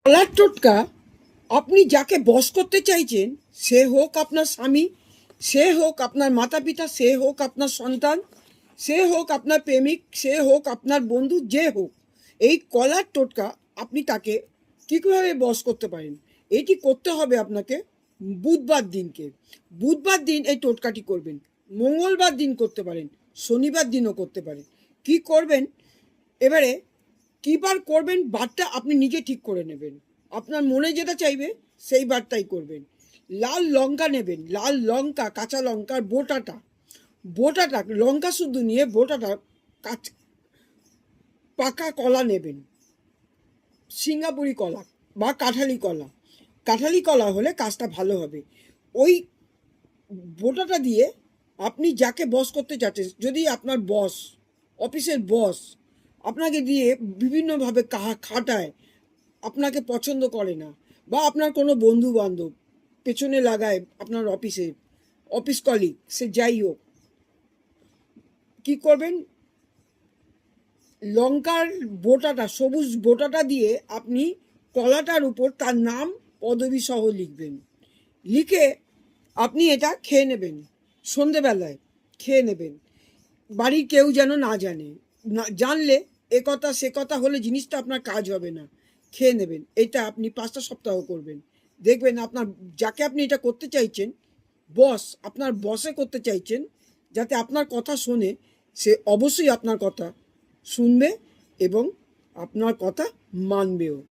কলার টোটকা আপনি যাকে বশ করতে চাইছেন, সে হোক আপনার স্বামী, সে হোক আপনার মাতা পিতা, সে হোক আপনার সন্তান, সে হোক আপনার প্রেমিক, সে হোক আপনার বন্ধু, যে হোক, এই কলার টোটকা আপনি তাকে কীভাবে বশ করতে পারেন। এটি করতে হবে আপনাকে বুধবার দিনকে। বুধবার দিন এই টোটকাটি করবেন। মঙ্গলবার দিন করতে পারেন, শনিবার দিনও করতে পারেন। কি করবেন এবারে, কী বার করবেন বারটা আপনি নিজে ঠিক করে নেবেন। আপনার মনে যেটা চাইবে সেই বারটাই করবেন। লাল লঙ্কা নেবেন, লাল লঙ্কা, কাঁচা লঙ্কার বোটাটা লঙ্কা শুদ্ধ নিয়ে বোটাটা পাকা কলা নেবেন, সিঙ্গাপুরি কলা বা কাঁঠালি কলা হলে কাজটা ভালো হবে। ওই বোটাটা দিয়ে আপনি যাকে বস করতে চাচ্ছেন, যদি আপনার বস, অফিসের বস আপনাকে দিয়ে বিভিন্নভাবে খাটায়, আপনাকে পছন্দ করে না, বা আপনার কোনো বন্ধু বান্ধব পেছনে লাগায় আপনার অফিস কলিগ, সে যাই হোক, কী করবেন, লঙ্কার সবুজ বোটাটা দিয়ে আপনি কলাটার উপর তার নাম পদবী সহ লিখবেন। লিখে আপনি এটা খেয়ে নেবেন, সন্ধেবেলায় খেয়ে নেবেন। বাড়ির কেউ যেন না জানে, না জানলে এ কথা সে কথা হলে জিনিসটা আপনার কাজ হবে না। খেয়ে নেবেন। এটা আপনি 5টা সপ্তাহ করবেন। দেখবেন আপনার যাকে আপনি এটা করতে চাইছেন, আপনার বসে করতে চাইছেন, যাতে আপনার কথা শোনে, সে অবশ্যই আপনার কথা শুনবে এবং আপনার কথা মানবেও।